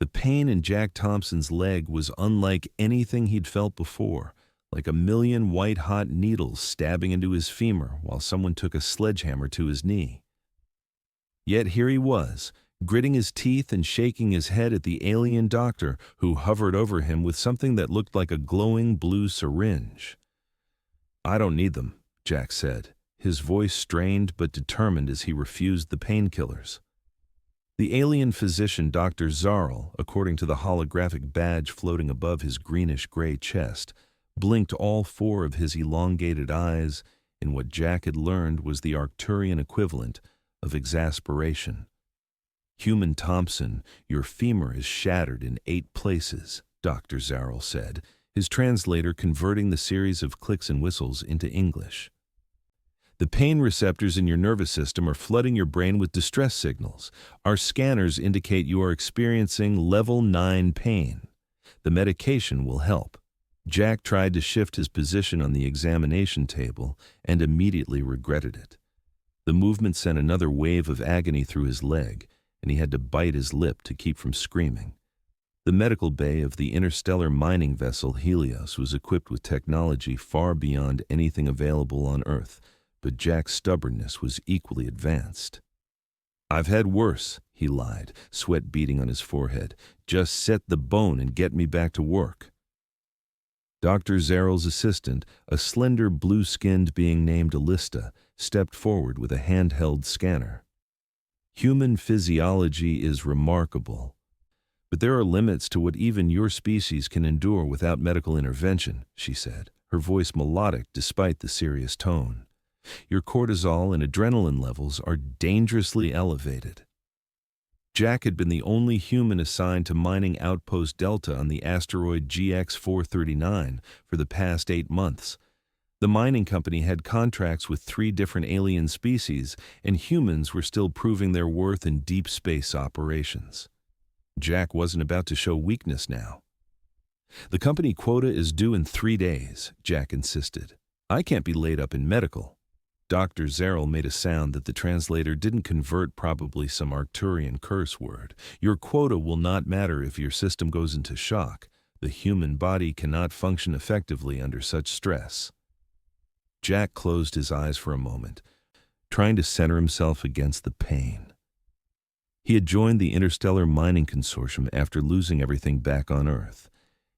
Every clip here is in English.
The pain in Jack Thompson's leg was unlike anything he'd felt before, like a million white-hot needles stabbing into his femur while someone took a sledgehammer to his knee. Yet here he was, gritting his teeth and shaking his head at the alien doctor who hovered over him with something that looked like a glowing blue syringe. "I don't need them," Jack said, his voice strained but determined as he refused the painkillers. The alien physician, Dr. Zarl, according to the holographic badge floating above his greenish-gray chest, blinked all four of his elongated eyes in what Jack had learned was the Arcturian equivalent of exasperation. "Human Thompson, your femur is shattered in 8 places," Dr. Zarl said, his translator converting the series of clicks and whistles into English. "The pain receptors in your nervous system are flooding your brain with distress signals. Our scanners indicate you are experiencing level 9 pain. The medication will help." Jack tried to shift his position on the examination table and immediately regretted it. The movement sent another wave of agony through his leg, and he had to bite his lip to keep from screaming. The medical bay of the interstellar mining vessel Helios was equipped with technology far beyond anything available on Earth, but Jack's stubbornness was equally advanced. "I've had worse," he lied, sweat beading on his forehead. "Just set the bone and get me back to work." Dr. Zarl's assistant, a slender blue-skinned being named Alista, stepped forward with a handheld scanner. "Human physiology is remarkable, but there are limits to what even your species can endure without medical intervention," she said, her voice melodic despite the serious tone. "Your cortisol and adrenaline levels are dangerously elevated." Jack had been the only human assigned to mining Outpost Delta on the asteroid GX-439 for the past 8 months. The mining company had contracts with 3 different alien species, and humans were still proving their worth in deep space operations. Jack wasn't about to show weakness now. "The company quota is due in 3 days," Jack insisted. "I can't be laid up in medical." Dr. Zarl made a sound that the translator didn't convert, probably some Arcturian curse word. "Your quota will not matter if your system goes into shock. The human body cannot function effectively under such stress." Jack closed his eyes for a moment, trying to center himself against the pain. He had joined the Interstellar Mining Consortium after losing everything back on Earth.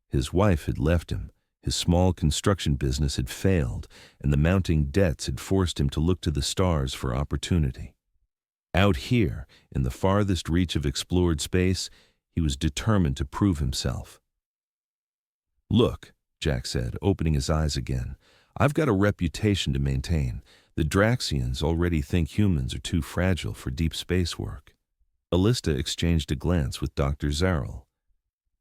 His wife had left him. His small construction business had failed, and the mounting debts had forced him to look to the stars for opportunity. Out here, in the farthest reach of explored space, he was determined to prove himself. "Look," Jack said, opening his eyes again, "I've got a reputation to maintain. The Draxians already think humans are too fragile for deep space work." Alista exchanged a glance with Dr. Zarl.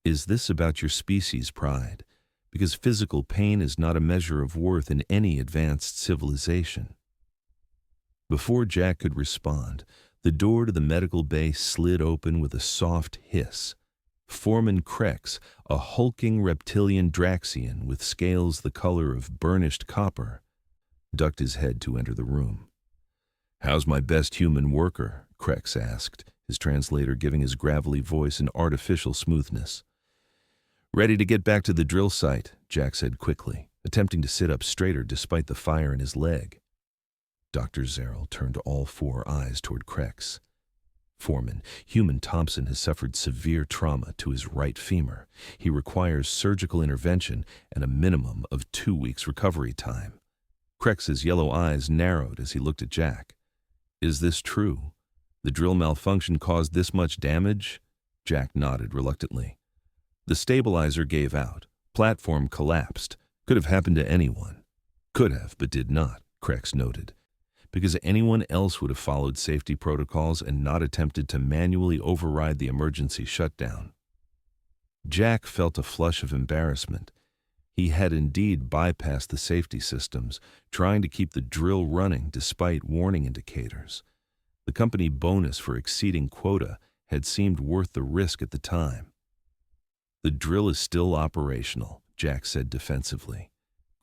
"Is this about your species' pride? Because physical pain is not a measure of worth in any advanced civilization." Before Jack could respond, the door to the medical bay slid open with a soft hiss. Foreman Krex, a hulking reptilian Draxian with scales the color of burnished copper, ducked his head to enter the room. "How's my best human worker?" Krex asked, his translator giving his gravelly voice an artificial smoothness. "Ready to get back to the drill site," Jack said quickly, attempting to sit up straighter despite the fire in his leg. Dr. Zarl turned all 4 eyes toward Krex. "Foreman, human Thompson has suffered severe trauma to his right femur. He requires surgical intervention and a minimum of 2 weeks recovery time." Krex's yellow eyes narrowed as he looked at Jack. "Is this true? The drill malfunction caused this much damage?" Jack nodded reluctantly. "The stabilizer gave out. Platform collapsed. Could have happened to anyone." "Could have, but did not," Krex noted. "Because anyone else would have followed safety protocols and not attempted to manually override the emergency shutdown." Jack felt a flush of embarrassment. He had indeed bypassed the safety systems, trying to keep the drill running despite warning indicators. The company bonus for exceeding quota had seemed worth the risk at the time. "The drill is still operational," Jack said defensively.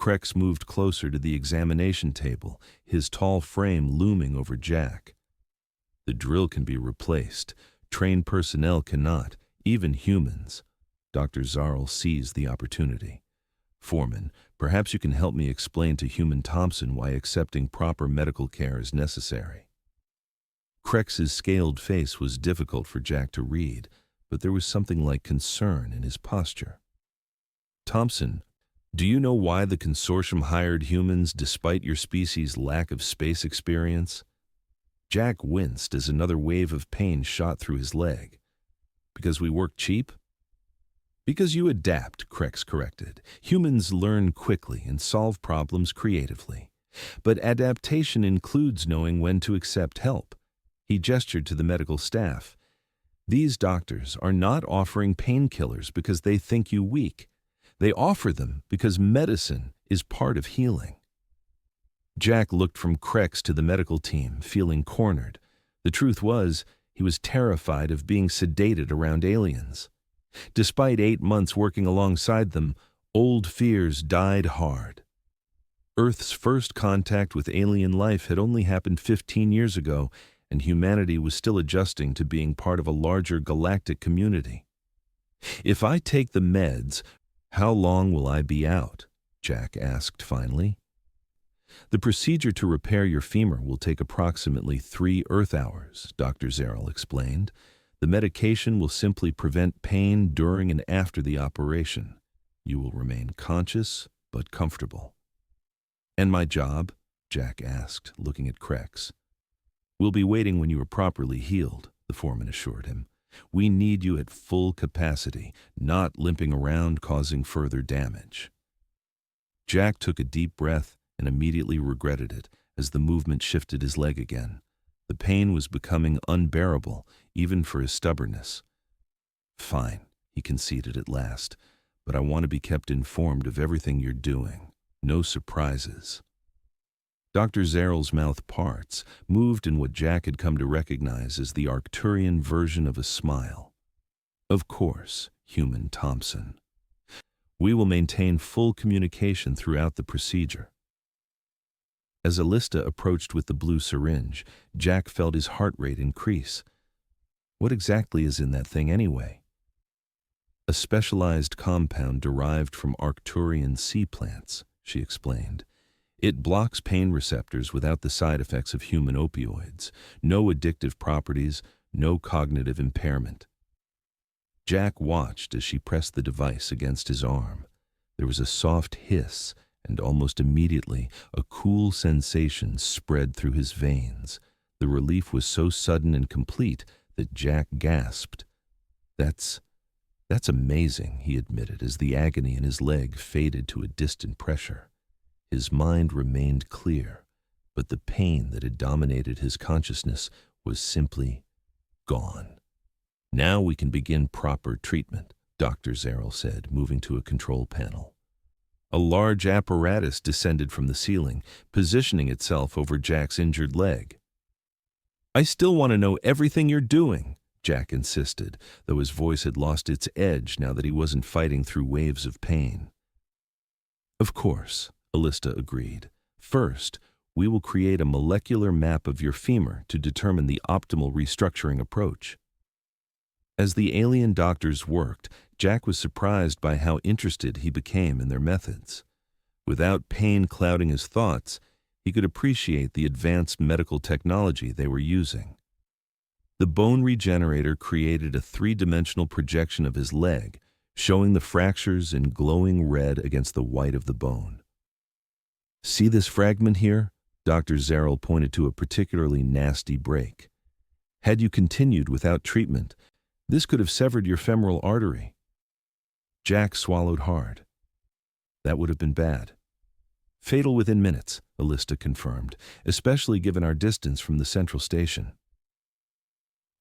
Krex moved closer to the examination table, his tall frame looming over Jack. "The drill can be replaced. Trained personnel cannot, Even humans. Dr. Zarl seized the opportunity. Foreman, perhaps you can help me explain to human Thompson why accepting proper medical care is necessary. Crex's scaled face was difficult for Jack to read, but there was something like concern in his posture. Thompson, do you know why the consortium hired humans despite your species' lack of space experience? Jack winced as another wave of pain shot through his leg. Because we work cheap? Because you adapt, Crex corrected. Humans learn quickly and solve problems creatively. But adaptation includes knowing when to accept help. He gestured to the medical staff. These doctors are not offering painkillers because they think you weak. They offer them because medicine is part of healing. Jack looked from Crex to the medical team, feeling cornered. The truth was, he was terrified of being sedated around aliens. Despite 8 months working alongside them, old fears died hard. Earth's first contact with alien life had only happened 15 years ago, and humanity was still adjusting to being part of a larger galactic community. If I take the meds, how long will I be out? Jack asked finally. The procedure to repair your femur will take approximately 3 Earth hours, Dr. Zarl explained. The medication will simply prevent pain during and after the operation. You will remain conscious but comfortable. And my job? Jack asked, looking at Crex. We'll be waiting when you are properly healed, the foreman assured him. We need you at full capacity, not limping around causing further damage. Jack took a deep breath and immediately regretted it as the movement shifted his leg again. The pain was becoming unbearable, even for his stubbornness. Fine, he conceded at last, but I want to be kept informed of everything you're doing. No surprises. Dr. Zarl's mouth parts, moved in what Jack had come to recognize as the Arcturian version of a smile. Of course, human Thompson. We will maintain full communication throughout the procedure. As Alista approached with the blue syringe, Jack felt his heart rate increase. What exactly is in that thing anyway? A specialized compound derived from Arcturian sea plants, she explained. It blocks pain receptors without the side effects of human opioids. No addictive properties, no cognitive impairment. Jack watched as she pressed the device against his arm. There was a soft hiss, and almost immediately a cool sensation spread through his veins. The relief was so sudden and complete that Jack gasped. That's amazing, he admitted as the agony in his leg faded to a distant pressure. His mind remained clear, but the pain that had dominated his consciousness was simply gone. Now we can begin proper treatment, Dr. Zarl said, moving to a control panel. A large apparatus descended from the ceiling, positioning itself over Jack's injured leg. I still want to know everything you're doing, Jack insisted, though his voice had lost its edge now that he wasn't fighting through waves of pain. Of course, Alista agreed. First, we will create a molecular map of your femur to determine the optimal restructuring approach. As the alien doctors worked, Jack was surprised by how interested he became in their methods. Without pain clouding his thoughts, he could appreciate the advanced medical technology they were using. The bone regenerator created a 3-dimensional projection of his leg, showing the fractures in glowing red against the white of the bone. See this fragment here? Dr. Zarl pointed to a particularly nasty break. Had you continued without treatment, this could have severed your femoral artery. Jack swallowed hard. That would have been bad. Fatal within minutes, Alista confirmed, especially given our distance from the central station.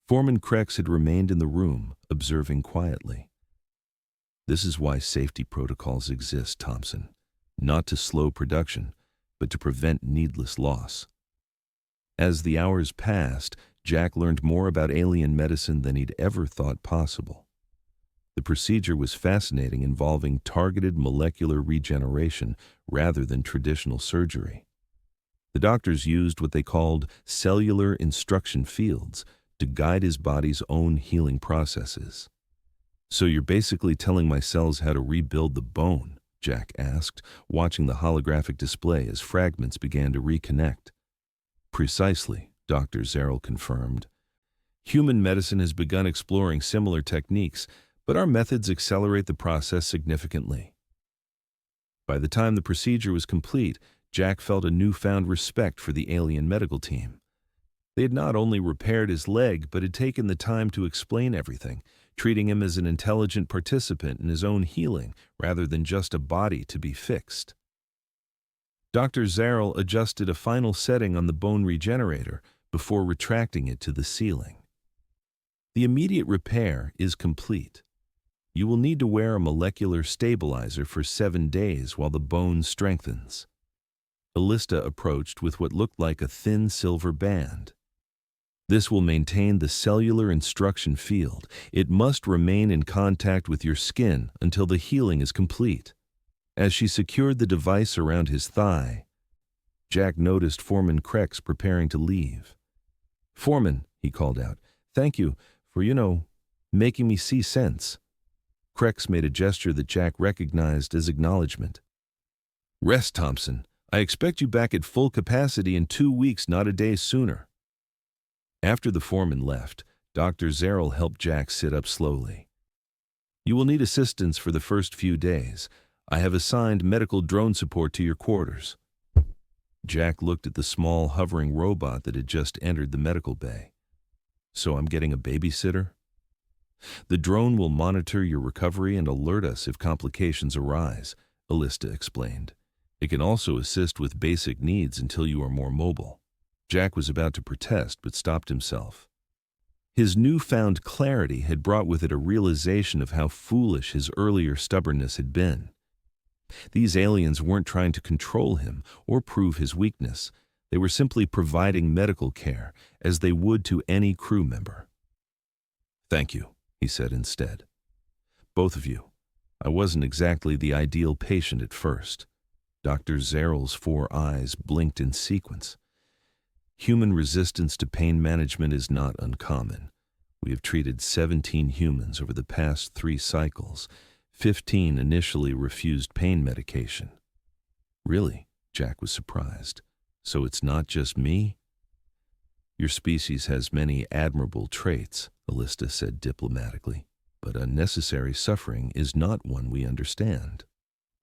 Foreman Crex had remained in the room, observing quietly. This is why safety protocols exist, Thompson. Not to slow production, but to prevent needless loss. As the hours passed, Jack learned more about alien medicine than he'd ever thought possible. The procedure was fascinating, involving targeted molecular regeneration rather than traditional surgery. The doctors used what they called cellular instruction fields to guide his body's own healing processes. So you're basically telling my cells how to rebuild the bone? Jack asked, watching the holographic display as fragments began to reconnect. Precisely, Dr. Zerl confirmed. Human medicine has begun exploring similar techniques, but our methods accelerate the process significantly. By the time the procedure was complete, Jack felt a newfound respect for the alien medical team. They had not only repaired his leg, but had taken the time to explain everything, treating him as an intelligent participant in his own healing rather than just a body to be fixed. Dr. Zerl adjusted a final setting on the bone regenerator before retracting it to the ceiling. The immediate repair is complete. You will need to wear a molecular stabilizer for 7 days while the bone strengthens. Alista approached with what looked like a thin silver band. This will maintain the cellular instruction field. It must remain in contact with your skin until the healing is complete. As she secured the device around his thigh, Jack noticed Foreman Krex preparing to leave. "Foreman," he called out, "thank you for, making me see sense." Krex made a gesture that Jack recognized as acknowledgement. "Rest, Thompson. I expect you back at full capacity in 2 weeks, not a day sooner." After the foreman left, Dr. Zerl helped Jack sit up slowly. "You will need assistance for the first few days. I have assigned medical drone support to your quarters." Jack looked at the small, hovering robot that had just entered the medical bay. "So I'm getting a babysitter?" "The drone will monitor your recovery and alert us if complications arise," Alista explained. "It can also assist with basic needs until you are more mobile." Jack was about to protest, but stopped himself. His newfound clarity had brought with it a realization of how foolish his earlier stubbornness had been. These aliens weren't trying to control him or prove his weakness. They were simply providing medical care, as they would to any crew member. "Thank you," he said instead. "Both of you. I wasn't exactly the ideal patient at first." Dr. Zerl's 4 eyes blinked in sequence. "Human resistance to pain management is not uncommon. We have treated 17 humans over the past 3 cycles. 15 initially refused pain medication." "Really?" Jack was surprised. "So it's not just me?" "Your species has many admirable traits," Alista said diplomatically, "but unnecessary suffering is not one we understand."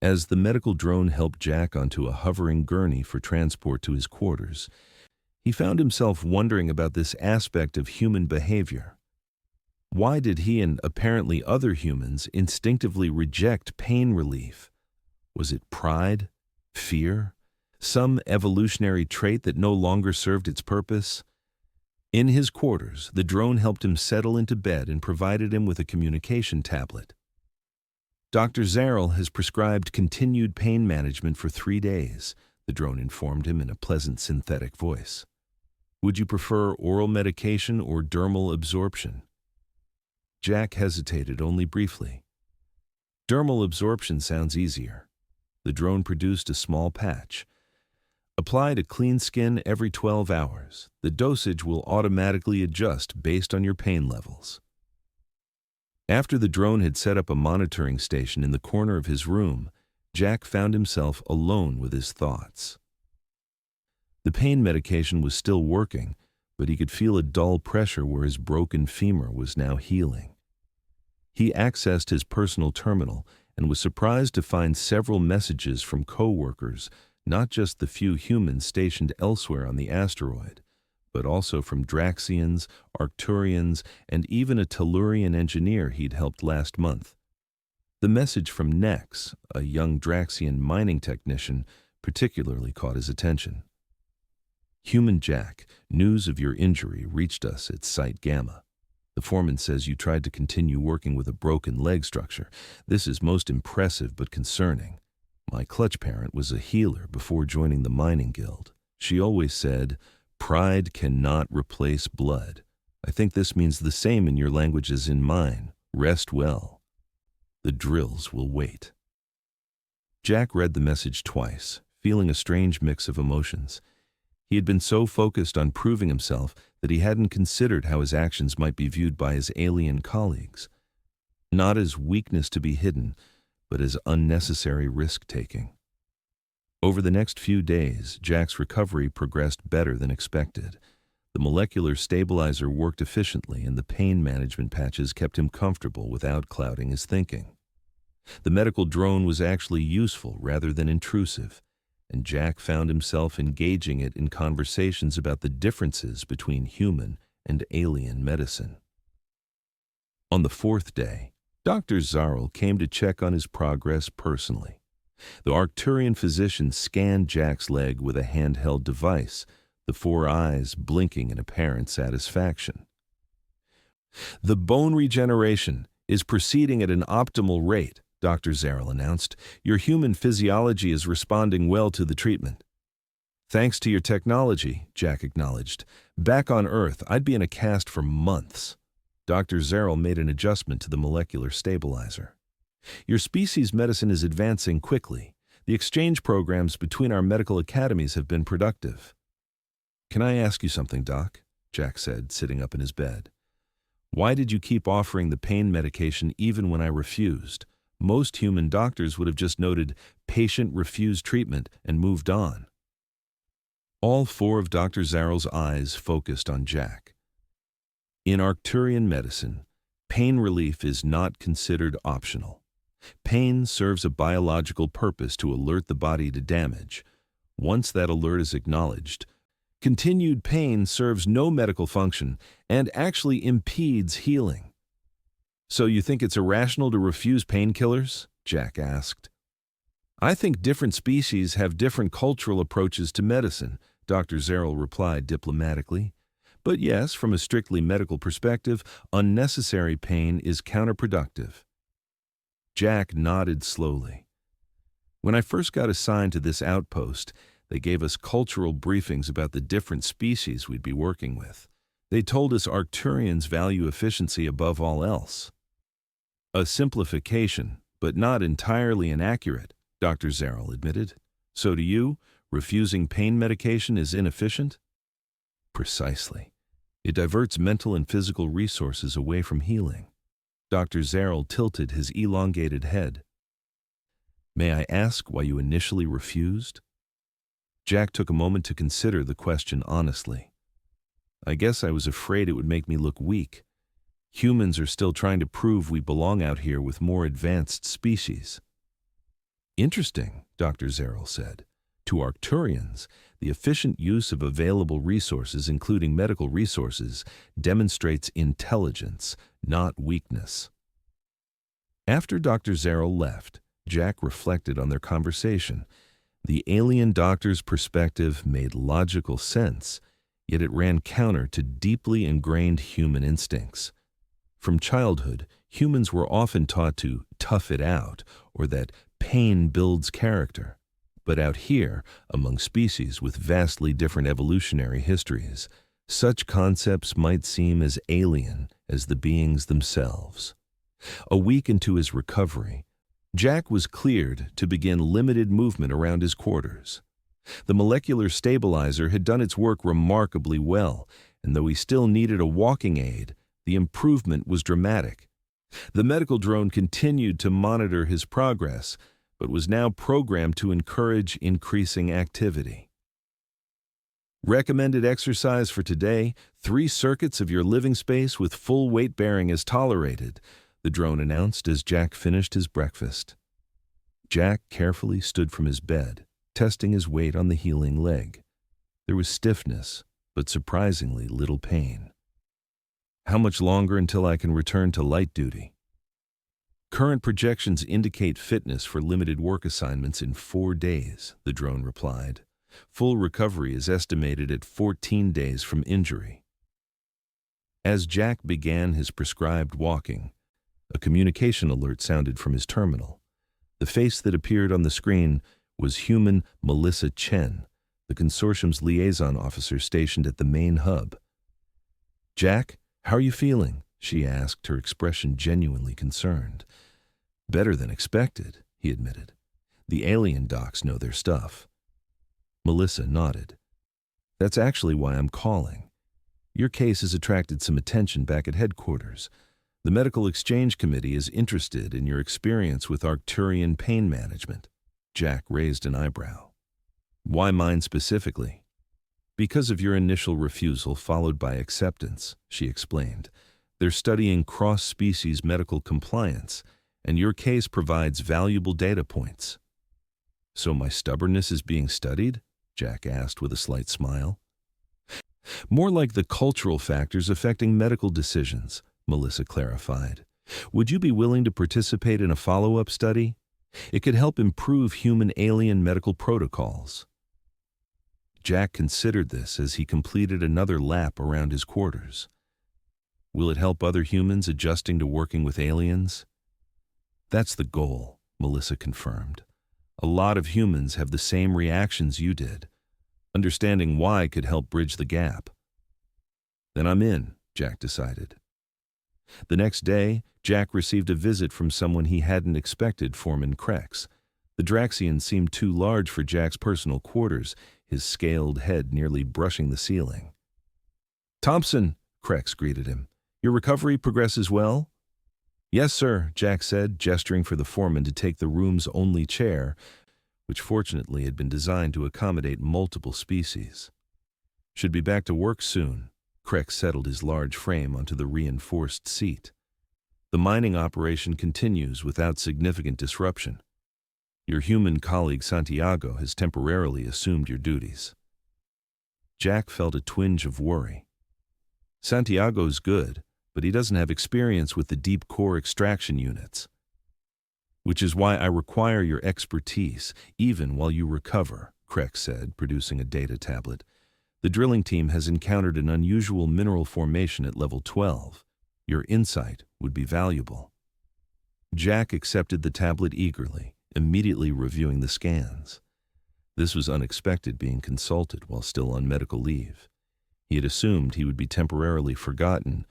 As the medical drone helped Jack onto a hovering gurney for transport to his quarters, he found himself wondering about this aspect of human behavior. Why did he and apparently other humans instinctively reject pain relief? Was it pride? Fear? Some evolutionary trait that no longer served its purpose? In his quarters, the drone helped him settle into bed and provided him with a communication tablet. "Dr. Zerl has prescribed continued pain management for 3 days, the drone informed him in a pleasant synthetic voice. "Would you prefer oral medication or dermal absorption?" Jack hesitated only briefly. "Dermal absorption sounds easier." The drone produced a small patch. "Apply to clean skin every 12 hours. The dosage will automatically adjust based on your pain levels." After the drone had set up a monitoring station in the corner of his room, Jack found himself alone with his thoughts. The pain medication was still working, but he could feel a dull pressure where his broken femur was now healing. He accessed his personal terminal and was surprised to find several messages from co-workers, not just the few humans stationed elsewhere on the asteroid, but also from Draxians, Arcturians, and even a Tellurian engineer he'd helped last month. The message from Nex, a young Draxian mining technician, particularly caught his attention. "Human Jack, news of your injury reached us at Site Gamma. The foreman says you tried to continue working with a broken leg structure. This is most impressive but concerning. My clutch parent was a healer before joining the mining guild. She always said, 'Pride cannot replace blood.' I think this means the same in your language as in mine. Rest well. The drills will wait." Jack read the message twice, feeling a strange mix of emotions. He had been so focused on proving himself that he hadn't considered how his actions might be viewed by his alien colleagues. not as weakness to be hidden, but as unnecessary risk-taking. Over the next few days, Jack's recovery progressed better than expected. The molecular stabilizer worked efficiently, and the pain management patches kept him comfortable without clouding his thinking. The medical drone was actually useful rather than intrusive, and Jack found himself engaging it in conversations about the differences between human and alien medicine. On the fourth day, Dr. Zarl came to check on his progress personally. The Arcturian physician scanned Jack's leg with a handheld device, the four eyes blinking in apparent satisfaction. "The bone regeneration is proceeding at an optimal rate," Dr. Zarl announced. "Your human physiology is responding well to the treatment." "Thanks to your technology," Jack acknowledged. "Back on Earth, I'd be in a cast for months." Dr. Zarl made an adjustment to the molecular stabilizer. "Your species' medicine is advancing quickly. The exchange programs between our medical academies have been productive." "Can I ask you something, Doc?" Jack said, sitting up in his bed. "Why did you keep offering the pain medication even when I refused? Most human doctors would have just noted, 'Patient refused treatment,' and moved on." All four of Dr. Zarl's eyes focused on Jack. In Arcturian medicine, pain relief is not considered optional. Pain serves a biological purpose to alert the body to damage. Once that alert is acknowledged, continued pain serves no medical function and actually impedes healing. "So you think it's irrational to refuse painkillers?" Jack asked. "I think different species have different cultural approaches to medicine," Dr. Zarl replied diplomatically. "But yes, from a strictly medical perspective, unnecessary pain is counterproductive." Jack nodded slowly. "When I first got assigned to this outpost, they gave us cultural briefings about the different species we'd be working with. They told us Arcturians value efficiency above all else." "A simplification, but not entirely inaccurate," Dr. Zarl admitted. "So to you, refusing pain medication is inefficient?" "Precisely. It diverts mental and physical resources away from healing." Dr. Zarl tilted his elongated head. "May I ask why you initially refused?" Jack took a moment to consider the question honestly. "I guess I was afraid it would make me look weak. Humans are still trying to prove we belong out here with more advanced species." "Interesting," Dr. Zarl said. "To Arcturians, the efficient use of available resources, including medical resources, demonstrates intelligence, not weakness." After Dr. Zarl left, Jack reflected on their conversation. The alien doctor's perspective made logical sense, yet it ran counter to deeply ingrained human instincts. From childhood, humans were often taught to tough it out, or that pain builds character. But out here, among species with vastly different evolutionary histories, such concepts might seem as alien as the beings themselves. A week into his recovery, Jack was cleared to begin limited movement around his quarters. The molecular stabilizer had done its work remarkably well, and though he still needed a walking aid, the improvement was dramatic. The medical drone continued to monitor his progress, but was now programmed to encourage increasing activity. "Recommended exercise for today: 3 circuits of your living space with full weight bearing is tolerated," the drone announced as Jack finished his breakfast. Jack carefully stood from his bed, testing his weight on the healing leg. There was stiffness, but surprisingly little pain. "How much longer until I can return to light duty?" "Current projections indicate fitness for limited work assignments in 4 days," the drone replied. "Full recovery is estimated at 14 days from injury." As Jack began his prescribed walking, a communication alert sounded from his terminal. The face that appeared on the screen was human Melissa Chen, the consortium's liaison officer stationed at the main hub. "Jack, how are you feeling?" she asked, her expression genuinely concerned. "Better than expected," he admitted. "The alien docs know their stuff." Melissa nodded. "That's actually why I'm calling. Your case has attracted some attention back at headquarters. The Medical Exchange Committee is interested in your experience with Arcturian pain management. Jack raised an eyebrow. Why mine specifically? Because of your initial refusal followed by acceptance, she explained. They're studying cross-species medical compliance, and your case provides valuable data points. So my stubbornness is being studied? Jack asked with a slight smile. More like the cultural factors affecting medical decisions, Melissa clarified. Would you be willing to participate in a follow-up study? It could help improve human-alien medical protocols. Jack considered this as he completed another lap around his quarters. Will it help other humans adjusting to working with aliens? That's the goal, Melissa confirmed. A lot of humans have the same reactions you did. Understanding why could help bridge the gap. Then I'm in, Jack decided. The next day, Jack received a visit from someone he hadn't expected, Foreman Krex. The Draxian seemed too large for Jack's personal quarters, his scaled head nearly brushing the ceiling. Thompson, Krex greeted him. Your recovery progresses well? Yes, sir, Jack said, gesturing for the foreman to take the room's only chair, which fortunately had been designed to accommodate multiple species. Should be back to work soon. Krex settled his large frame onto the reinforced seat. The mining operation continues without significant disruption. Your human colleague Santiago has temporarily assumed your duties. Jack felt a twinge of worry. Santiago's good, but he doesn't have experience with the deep core extraction units. Which is why I require your expertise, even while you recover, Krex said, producing a data tablet. The drilling team has encountered an unusual mineral formation at level 12. Your insight would be valuable. Jack accepted the tablet eagerly, immediately reviewing the scans. This was unexpected, being consulted while still on medical leave. He had assumed he would be temporarily forgotten,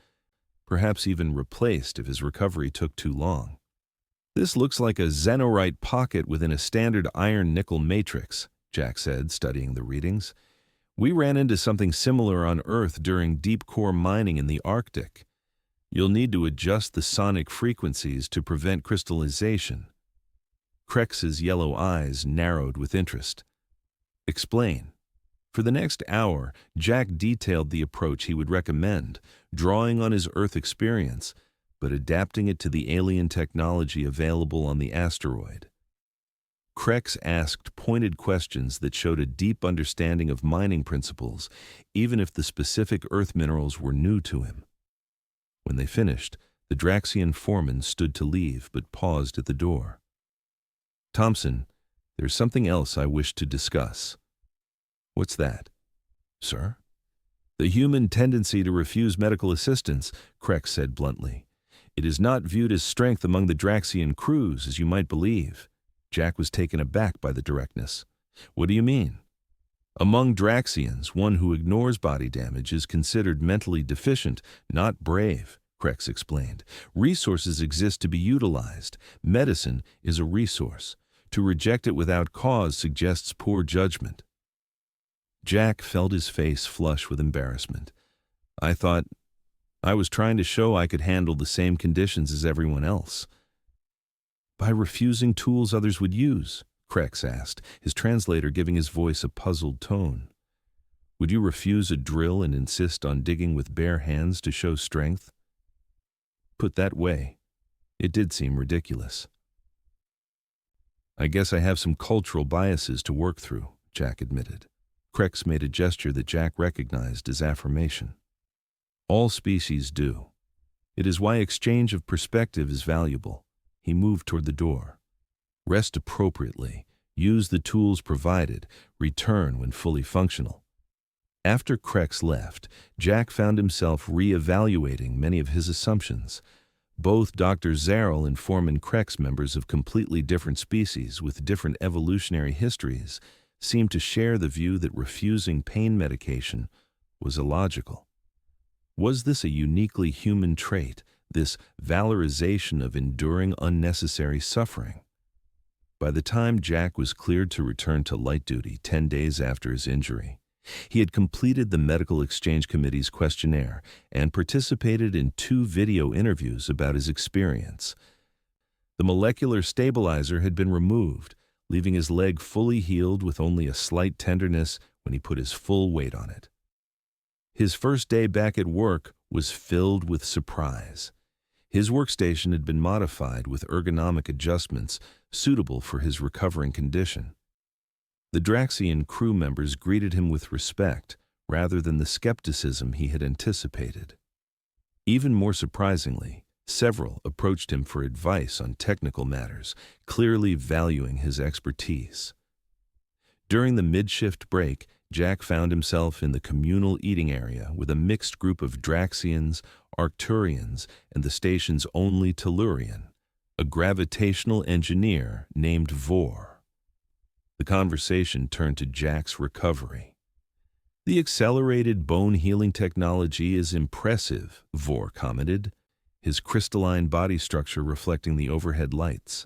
perhaps even replaced if his recovery took too long. This looks like a xenorite pocket within a standard iron-nickel matrix, Jack said, studying the readings. We ran into something similar on Earth during deep-core mining in the Arctic. You'll need to adjust the sonic frequencies to prevent crystallization. Krex's yellow eyes narrowed with interest. Explain. For the next hour, Jack detailed the approach he would recommend, drawing on his Earth experience, but adapting it to the alien technology available on the asteroid. Krex asked pointed questions that showed a deep understanding of mining principles, even if the specific Earth minerals were new to him. When they finished, the Draxian foreman stood to leave but paused at the door. Thompson, there's something else I wish to discuss. What's that? Sir? The human tendency to refuse medical assistance, Krex said bluntly. It is not viewed as strength among the Draxian crews, as you might believe. Jack was taken aback by the directness. What do you mean? Among Draxians, one who ignores body damage is considered mentally deficient, not brave, Krex explained. Resources exist to be utilized. Medicine is a resource. To reject it without cause suggests poor judgment. Jack felt his face flush with embarrassment. I thought I was trying to show I could handle the same conditions as everyone else. By refusing tools others would use, Krex asked, his translator giving his voice a puzzled tone. Would you refuse a drill and insist on digging with bare hands to show strength? Put that way, it did seem ridiculous. I guess I have some cultural biases to work through, Jack admitted. Krex made a gesture that Jack recognized as affirmation. All species do. It is why exchange of perspective is valuable. He moved toward the door. Rest appropriately, use the tools provided, return when fully functional. After Krex left, Jack found himself re-evaluating many of his assumptions. Both Dr. Zarrell and Foreman Krex, members of completely different species with different evolutionary histories, seemed to share the view that refusing pain medication was illogical. Was this a uniquely human trait, this valorization of enduring unnecessary suffering? By the time Jack was cleared to return to light duty 10 days after his injury, He had completed the Medical Exchange Committee's questionnaire and participated in 2 video interviews about his experience. The molecular stabilizer had been removed, leaving his leg fully healed with only a slight tenderness when he put his full weight on it. His first day back at work was filled with surprise. His workstation had been modified with ergonomic adjustments suitable for his recovering condition. The Draxian crew members greeted him with respect rather than the skepticism he had anticipated. Even more surprisingly, several approached him for advice on technical matters, clearly valuing his expertise. During the mid-shift break, Jack found himself in the communal eating area with a mixed group of Draxians, Arcturians, and the station's only Tellurian, a gravitational engineer named Vor. The conversation turned to Jack's recovery. "The accelerated bone healing technology is impressive," Vor commented, his crystalline body structure reflecting the overhead lights.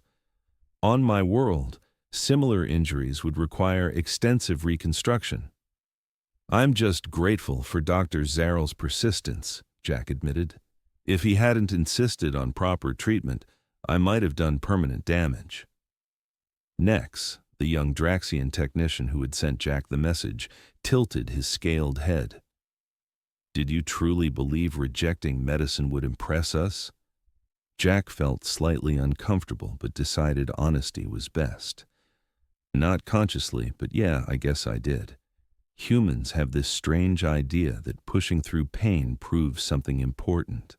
"On my world, similar injuries would require extensive reconstruction." "I'm just grateful for Dr. Zarrell's persistence," Jack admitted. "If he hadn't insisted on proper treatment, I might have done permanent damage." Nex, the young Draxian technician who had sent Jack the message, tilted his scaled head. "Did you truly believe rejecting medicine would impress us?" Jack felt slightly uncomfortable but decided honesty was best. "Not consciously, but yeah, I guess I did. Humans have this strange idea that pushing through pain proves something important."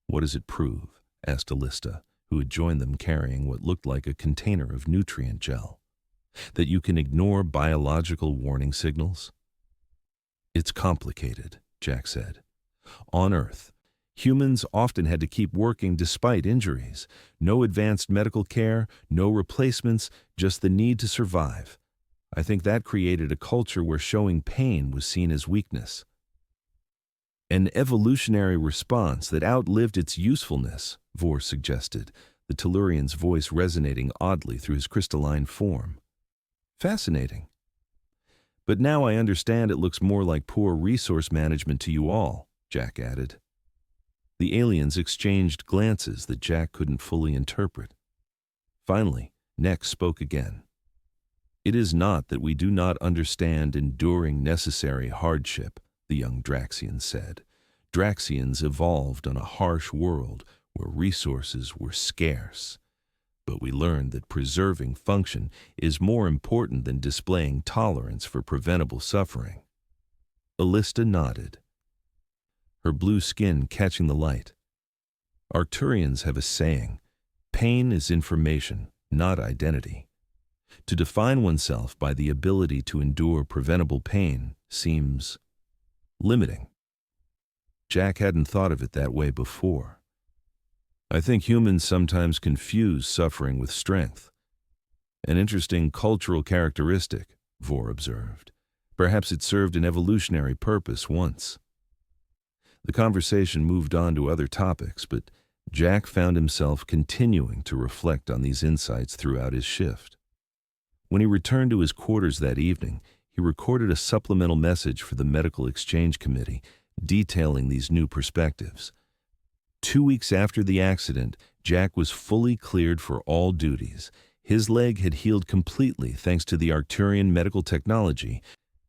"What does it prove?" asked Alista, who had joined them carrying what looked like a container of nutrient gel. "That you can ignore biological warning signals?" "It's complicated," Jack said. "On Earth, humans often had to keep working despite injuries. No advanced medical care, no replacements, just the need to survive. I think that created a culture where showing pain was seen as weakness. An evolutionary response that outlived its usefulness," Vor suggested, the Tellurian's voice resonating oddly through his crystalline form. "Fascinating. But now I understand it looks more like poor resource management to you all," Jack added. The aliens exchanged glances that Jack couldn't fully interpret. Finally, Nex spoke again. "It is not that we do not understand enduring necessary hardship," the young Draxian said. "Draxians evolved on a harsh world where resources were scarce. But we learned that preserving function is more important than displaying tolerance for preventable suffering." Alista nodded, her blue skin catching the light. "Arcturians have a saying, 'Pain is information, not identity.' To define oneself by the ability to endure preventable pain seems limiting." Jack hadn't thought of it that way before. "I think humans sometimes confuse suffering with strength. An interesting cultural characteristic," Vor observed. "Perhaps it served an evolutionary purpose once." The conversation moved on to other topics, but Jack found himself continuing to reflect on these insights throughout his shift. When he returned to his quarters that evening, he recorded a supplemental message for the Medical Exchange Committee detailing these new perspectives. 2 weeks after the accident, Jack was fully cleared for all duties. His leg had healed completely thanks to the Arcturian medical technology,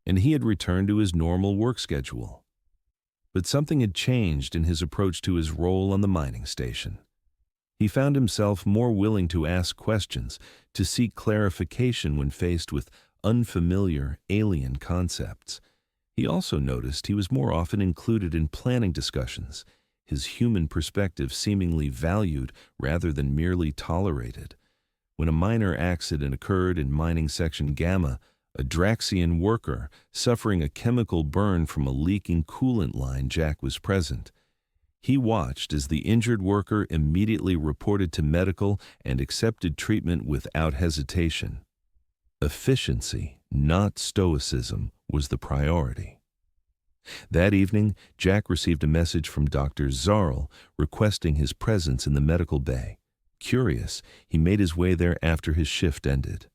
and he had returned to his normal work schedule. But something had changed in his approach to his role on the mining station. He found himself more willing to ask questions, to seek clarification when faced with unfamiliar, alien concepts. He also noticed he was more often included in planning discussions, his human perspective seemingly valued rather than merely tolerated. When a minor accident occurred in mining section Gamma, a Draxian worker suffering a chemical burn from a leaking coolant line, Jack was present. He watched as the injured worker immediately reported to medical and accepted treatment without hesitation. Efficiency, not stoicism, was the priority. That evening, Jack received a message from Dr. Zarrell requesting his presence in the medical bay. Curious, he made his way there after his shift ended.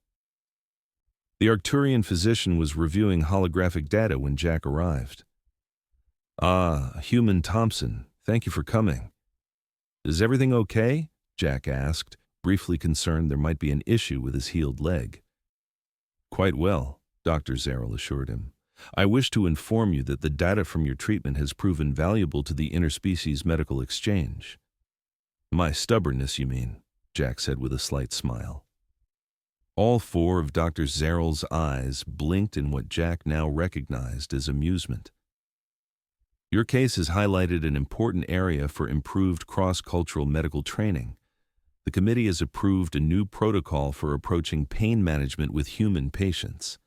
The Arcturian physician was reviewing holographic data when Jack arrived. "Ah, human Thompson, thank you for coming." "Is everything okay?" Jack asked, briefly concerned there might be an issue with his healed leg. "Quite well," Dr. Zarrell assured him. "I wish to inform you that the data from your treatment has proven valuable to the interspecies medical exchange." "My stubbornness, you mean," Jack said with a slight smile. All four of Dr. Zarrell's eyes blinked in what Jack now recognized as amusement. "Your case has highlighted an important area for improved cross-cultural medical training. The committee has approved a new protocol for approaching pain management with human patients."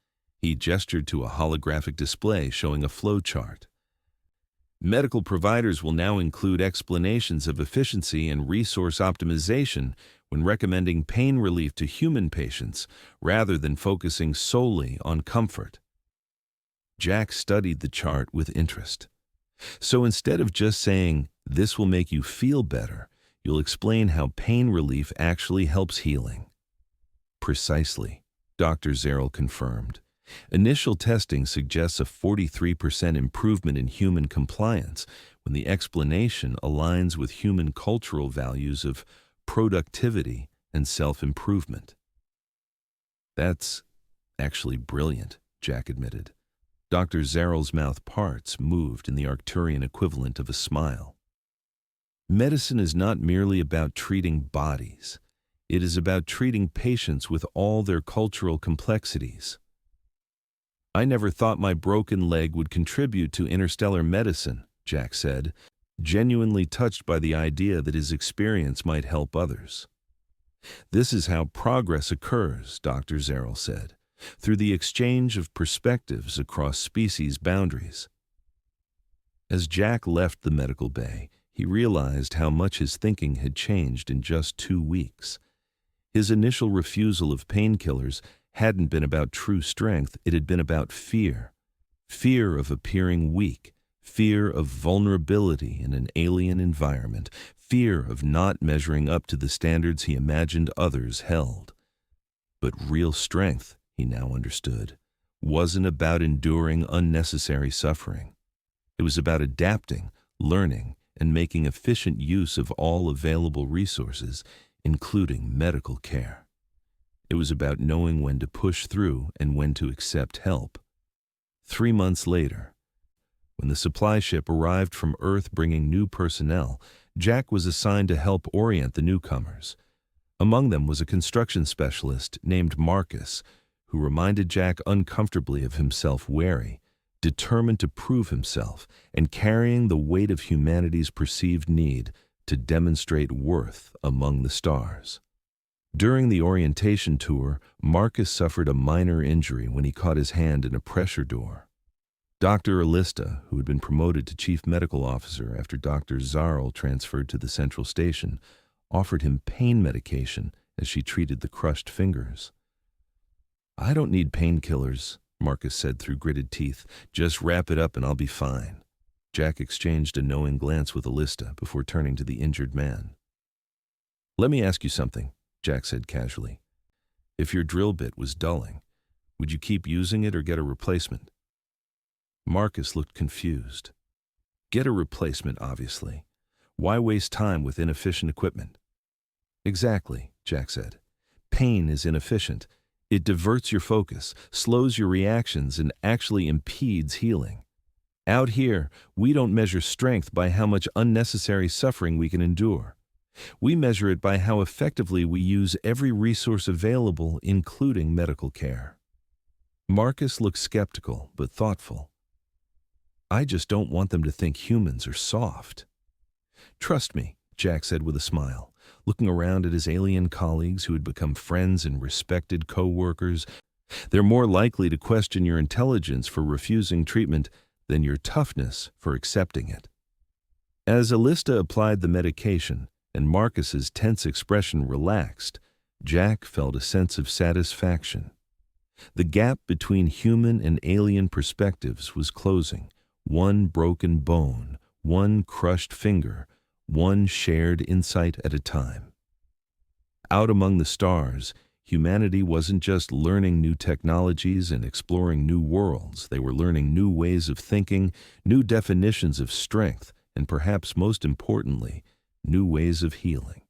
He gestured to a holographic display showing a flow chart. "Medical providers will now include explanations of efficiency and resource optimization when recommending pain relief to human patients rather than focusing solely on comfort." Jack studied the chart with interest. "So instead of just saying, 'This will make you feel better,' you'll explain how pain relief actually helps healing." "Precisely," Dr. Zarrell confirmed. "Initial testing suggests a 43% improvement in human compliance when the explanation aligns with human cultural values of productivity and self-improvement." "That's actually brilliant," Jack admitted. Dr. Zarrell's mouth parts moved in the Arcturian equivalent of a smile. "Medicine is not merely about treating bodies. It is about treating patients with all their cultural complexities." "I never thought my broken leg would contribute to interstellar medicine," Jack said, genuinely touched by the idea that his experience might help others. "This is how progress occurs," Dr. Zarrell said, "through the exchange of perspectives across species boundaries." As Jack left the medical bay, he realized how much his thinking had changed in just 2 weeks. His initial refusal of painkillers hadn't been about true strength, it had been about fear. Fear of appearing weak, fear of vulnerability in an alien environment, fear of not measuring up to the standards he imagined others held. But real strength, he now understood, wasn't about enduring unnecessary suffering. It was about adapting, learning, and making efficient use of all available resources, including medical care. It was about knowing when to push through and when to accept help. 3 months later, when the supply ship arrived from Earth bringing new personnel, Jack was assigned to help orient the newcomers. Among them was a construction specialist named Marcus, who reminded Jack uncomfortably of himself wary, determined to prove himself, and carrying the weight of humanity's perceived need to demonstrate worth among the stars. During the orientation tour, Marcus suffered a minor injury when he caught his hand in a pressure door. Dr. Alista, who had been promoted to chief medical officer after Dr. Zarrell transferred to the central station, offered him pain medication as she treated the crushed fingers. "I don't need painkillers," Marcus said through gritted teeth. "Just wrap it up and I'll be fine." Jack exchanged a knowing glance with Alista before turning to the injured man. "Let me ask you something," Jack said casually. "If your drill bit was dulling, would you keep using it or get a replacement?" Marcus looked confused. "Get a replacement, obviously. Why waste time with inefficient equipment?" "Exactly," Jack said. "Pain is inefficient. It diverts your focus, slows your reactions, and actually impedes healing. Out here, we don't measure strength by how much unnecessary suffering we can endure. We measure it by how effectively we use every resource available, including medical care." Marcus looked skeptical but thoughtful. "I just don't want them to think humans are soft." "Trust me," Jack said with a smile, looking around at his alien colleagues who had become friends and respected co-workers. "They're more likely to question your intelligence for refusing treatment than your toughness for accepting it." As Alista applied the medication and Marcus's tense expression relaxed, Jack felt a sense of satisfaction. The gap between human and alien perspectives was closing, one broken bone, one crushed finger, one shared insight at a time. Out among the stars, Humanity wasn't just learning new technologies and exploring new worlds. They were learning new ways of thinking, new definitions of strength, and perhaps most importantly, new ways of healing.